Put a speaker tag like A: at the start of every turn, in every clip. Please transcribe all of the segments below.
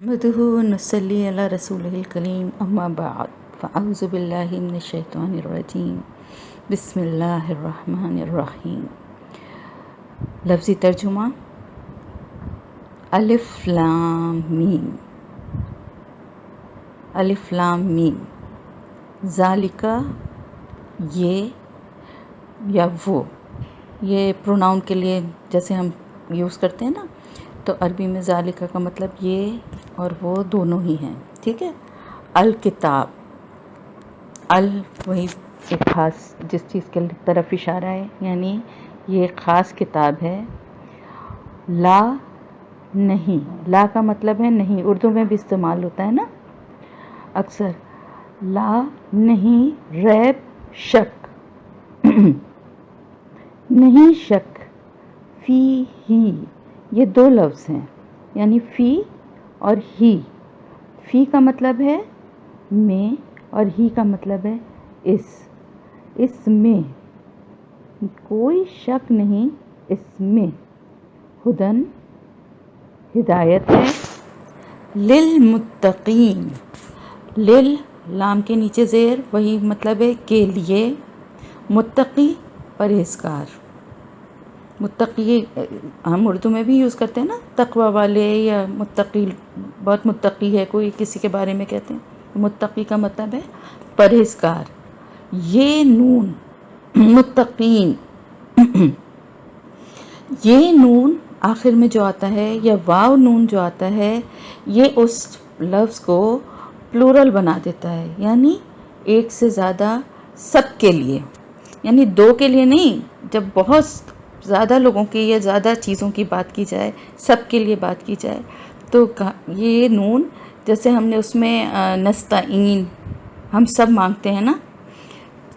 A: नहमदुहु व नसल्ली अला रसूलिहिल करीम अम्मा बाद फ़अऊज़ु बिल्लाहि मिनश शैतानिर रजीम बिस्मिल्लाहिर रहमानिर रहीम। लफ्ज़ी तर्जुमा अलिफ लाम मीम। अलिफ लाम मीम ज़ालिका ये या वो, ये प्रोनाउन के लिए जैसे हम यूज़ करते हैं ना, तो अरबी में ज़ालिका का मतलब ये और वो दोनों ही हैं, ठीक है। अल किताब, अल वही एक ख़ास जिस चीज़ के तरफ इशारा है, यानी ये ख़ास किताब है। ला नहीं, ला का मतलब है नहीं, उर्दू में भी इस्तेमाल होता है ना अक्सर। ला नहीं, रैब शक नहीं शक, फ़ी ही, ये दो लफ्ज़ हैं, यानी फ़ी और ही। फ़ी का मतलब है में और ही का मतलब है इसमें कोई शक नहीं, इसमें हुदन हिदायत है। लिल मुत्तकीन, लिल लाम के नीचे ज़ेर, वही मतलब है के लिए। मुत्तकी परहेज़गार, मुत्तकी हम उर्दू में भी यूज़ करते हैं ना, तक़वा वाले या मुत्तकी, बहुत मुत्तकी है कोई, किसी के बारे में कहते हैं। मुत्तकी का मतलब है परहेज़गार। ये नून मुत्तकीन ये नून आखिर में जो आता है या वाव नून जो आता है, ये उस लफ्ज़ को प्लूरल बना देता है, यानी एक से ज़्यादा सब के लिए, यानी दो के लिए नहीं। जब बहुत ज़्यादा लोगों की या ज़्यादा चीज़ों की बात की जाए, सब के लिए बात की जाए, तो ये नून, जैसे हमने उसमें नस्ताइन, हम सब मांगते हैं ना,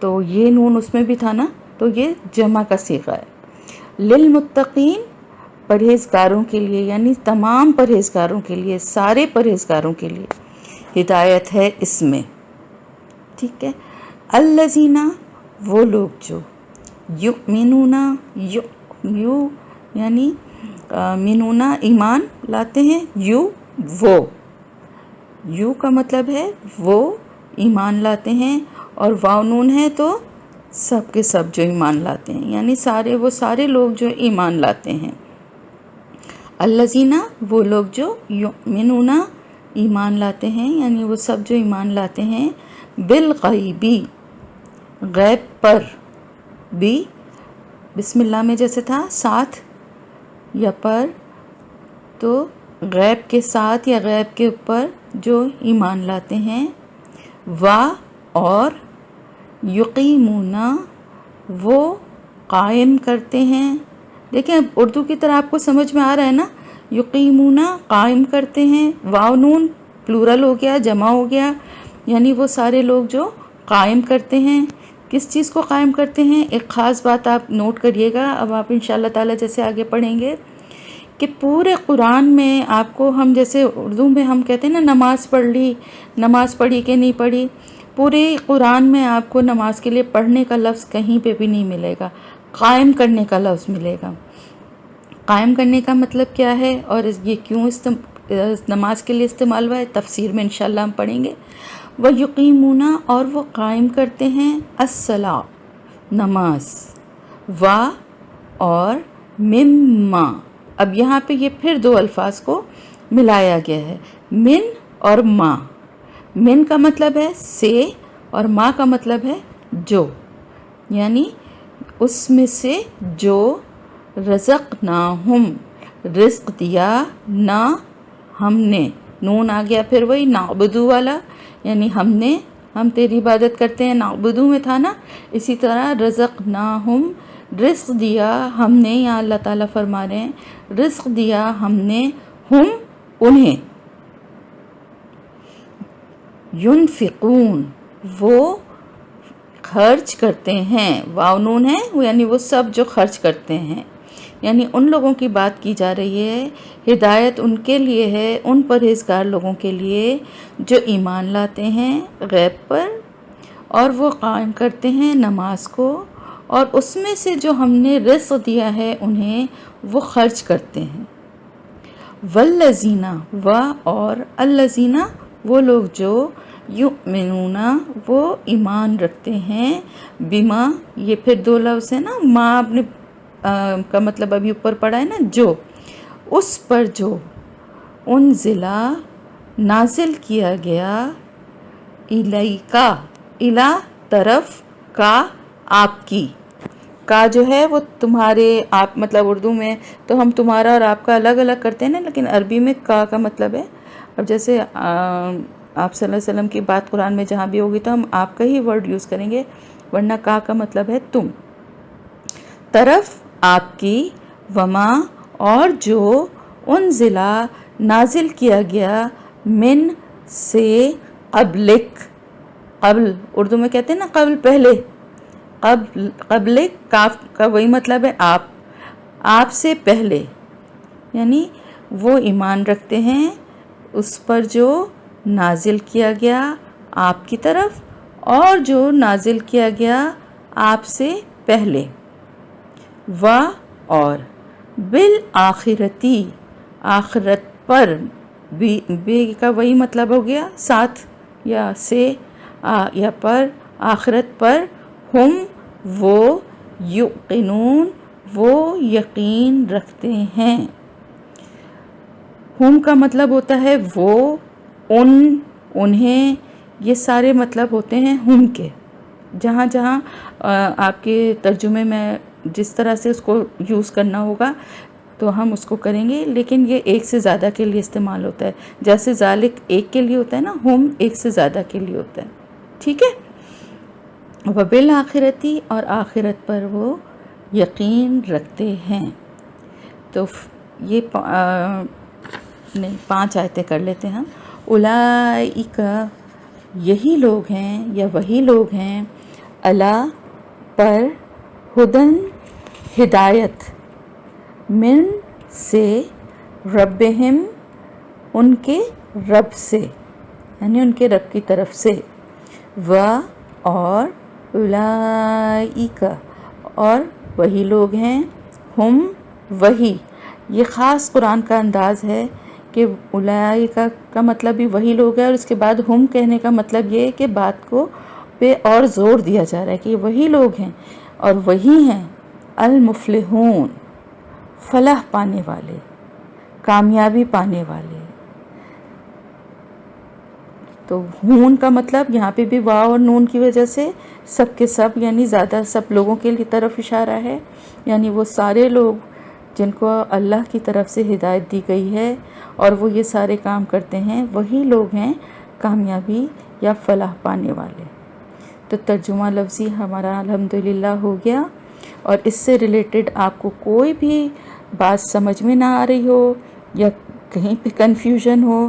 A: तो ये नून उसमें भी था ना, तो ये जमा का सीगा है। लिल मुत्तकीन परहेज़गारों के लिए, यानी तमाम परहेज़गारों के लिए, सारे परहेज़गारों के लिए हिदायत है इसमें, ठीक है। अल्लज़ीना वो लोग जो युमिनूना, यू यानी मिनूना ईमान लाते हैं, वो यू का मतलब है वो ईमान लाते हैं, और वाव नून है तो सब के सब जो ईमान लाते हैं, यानी सारे, वो सारे लोग जो ईमान लाते हैं। अल्लज़ीना वो लोग जो युमिनूना ईमान लाते हैं, यानी वो सब जो ईमान लाते हैं। बिल गैबी, गैब पर, भी बिस्मिल्लाह में जैसे था साथ या पर, तो गैब के साथ या गैब के ऊपर जो ईमान लाते हैं। वा और युकीमूना वो कायम करते हैं। देखिए उर्दू की तरह आपको समझ में आ रहा है ना, युकीमूना कायम करते हैं, वाव नून प्लूरल हो गया, जमा हो गया, यानी वो सारे लोग जो कायम करते हैं। किस चीज़ को कायम करते हैं? एक ख़ास बात आप नोट करिएगा, अब आप इंशाअल्लाह ताला जैसे आगे पढ़ेंगे कि पूरे कुरान में आपको, हम जैसे उर्दू में हम कहते हैं ना नमाज़ पढ़ ली, नमाज़ पढ़ी कि नहीं पढ़ी, पूरे कुरान में आपको नमाज के लिए पढ़ने का लफ्ज़ कहीं पे भी नहीं मिलेगा, कायम करने का लफ्ज़ मिलेगा। कायम करने का मतलब क्या है और ये क्यों नमाज के लिए इस्तेमाल हुआ है, तफसीर में इंशाअल्लाह हम पढ़ेंगे। वह युकीमूना और वो कायम करते हैं अस्सला नमाज, वा और मिम्मा। अब यहाँ पे ये फिर दो अल्फाज को मिलाया गया है, मिन और माँ। मिन का मतलब है से और माँ का मतलब है जो, यानी उसमें से जो रज़क़नाहुम रिज़्क़ दिया ना हमने, नून आ गया फिर वही नाबुदू वाला, यानी हमने, हम तेरी इबादत करते हैं, नाबुदू में था ना, इसी तरह रज़क़नाहुम रिज़्क़ दिया हमने, यहाँ अल्लाह ताला फरमा रहे हैं रिज़्क़ दिया हमने, हम उन्हें, युनफ़िक़ून वो खर्च करते हैं, वाव नून है वो, यानी वो सब जो खर्च करते हैं, यानी उन लोगों की बात की जा रही है। हिदायत उनके लिए है, उन परहेज़गार लोगों के लिए जो ईमान लाते हैं गैब पर और वो कायम करते हैं नमाज को, और उसमें से जो हमने रिज़्क़ दिया है उन्हें वो खर्च करते हैं। والذین و اور الذین وہ لوگ جو یؤمنون وہ ایمان رکھتے ہیں بما یہ پھر دو لفظ ہے نا ما آپ نے کا مطلب ابھی اوپر پڑھا ہے نا جو اس پر جو انزلہ نازل کیا گیا الیکا الا طرف کا آپ کی کا جو ہے وہ تمہارے آپ مطلب اردو میں تو ہم تمہارا اور آپ کا الگ الگ کرتے ہیں نا لیکن عربی میں کا مطلب ہے اب جیسے آپ صلی اللہ علیہ وسلم کی بات قرآن میں جہاں بھی ہوگی تو ہم آپ کا ہی ورڈ یوز کریں گے ورنہ کا مطلب ہے تم طرف آپ کی وما اور جو انزلہ نازل کیا گیا من سے قبلک قبل اردو میں کہتے ہیں نا قبل پہلے قبل کاف کا وہی مطلب ہے آپ سے پہلے یعنی وہ ایمان رکھتے ہیں اس پر جو نازل کیا گیا آپ کی طرف اور جو نازل کیا گیا آپ سے پہلے و اور بالآخرتی آخرت پر بے کا وہی مطلب ہو گیا ساتھ یا سے یا پر آخرت پر ہم وہ یقینون وہ یقین رکھتے ہیں ہم کا مطلب ہوتا ہے وہ انہیں یہ سارے مطلب ہوتے ہیں ہم کے جہاں جہاں آپ کے ترجمے میں جس طرح سے اس کو یوز کرنا ہوگا تو ہم اس کو کریں گے لیکن یہ ایک سے زیادہ کے لیے استعمال ہوتا ہے جیسے ذالک ایک کے لیے ہوتا ہے نا ہم ایک سے زیادہ کے لیے ہوتا ہے ٹھیک ہے وبالآخرتی اور آخرت پر وہ یقین رکھتے ہیں تو یہ 5 آیتیں کر لیتے ہیں اولئک یہی لوگ ہیں یا وہی لوگ ہیں اللہ پر ہدن ہدایت من سے ربہم ان کے رب سے یعنی ان کے رب کی طرف سے و اور اولئک اور وہی لوگ ہیں ہم وہی یہ خاص قرآن کا انداز ہے کہ اولئک کا مطلب بھی وہی لوگ ہیں اور اس کے بعد ہم کہنے کا مطلب یہ ہے کہ بات کو پہ اور زور دیا جا رہا ہے کہ وہی لوگ ہیں اور وہی ہیں المفلحون فلاح پانے والے کامیابی پانے والے تو ہون کا مطلب یہاں پہ بھی واو اور نون کی وجہ سے سب کے سب یعنی زیادہ سب لوگوں کے طرف اشارہ ہے یعنی وہ سارے لوگ جن کو اللہ کی طرف سے ہدایت دی گئی ہے اور وہ یہ سارے کام کرتے ہیں وہی لوگ ہیں کامیابی یا فلاح پانے والے تو ترجمہ لفظی ہمارا الحمدللہ ہو گیا اور اس سے ریلیٹڈ آپ کو کوئی بھی بات سمجھ میں نہ آ رہی ہو یا کہیں پہ کنفیوژن ہو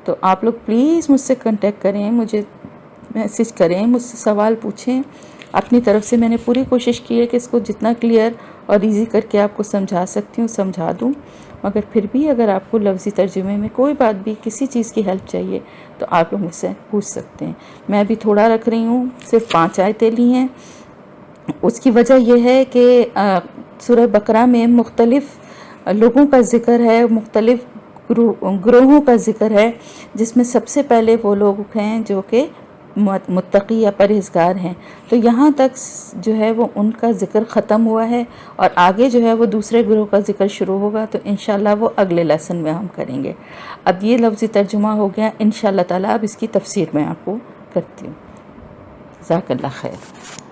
A: تو آپ لوگ پلیز مجھ سے کنٹیکٹ کریں مجھے میسج کریں مجھ سے سوال پوچھیں اپنی طرف سے میں نے پوری کوشش کی ہے کہ اس کو جتنا کلیئر اور ایزی کر کے آپ کو سمجھا سکتی ہوں سمجھا دوں مگر پھر بھی اگر آپ کو لفظی ترجمے میں کوئی بات بھی کسی چیز کی ہیلپ چاہیے تو آپ لوگ مجھ سے پوچھ سکتے ہیں میں بھی تھوڑا رکھ رہی ہوں صرف 5 آیتیں لی ہیں اس کی وجہ یہ ہے کہ سورہ بقرہ میں مختلف لوگوں کا ذکر ہے مختلف گروہوں کا ذکر ہے جس میں سب سے پہلے وہ لوگ ہیں جو کہ متقی یا پرہیزگار ہیں تو یہاں تک جو ہے وہ ان کا ذکر ختم ہوا ہے اور آگے جو ہے وہ دوسرے گروہ کا ذکر شروع ہوگا تو انشاءاللہ وہ اگلے لیسن میں ہم کریں گے اب یہ لفظی ترجمہ ہو گیا انشاءاللہ تعالیٰ اب اس کی تفسیر میں آپ کو کرتی ہوں جزاک اللہ خیر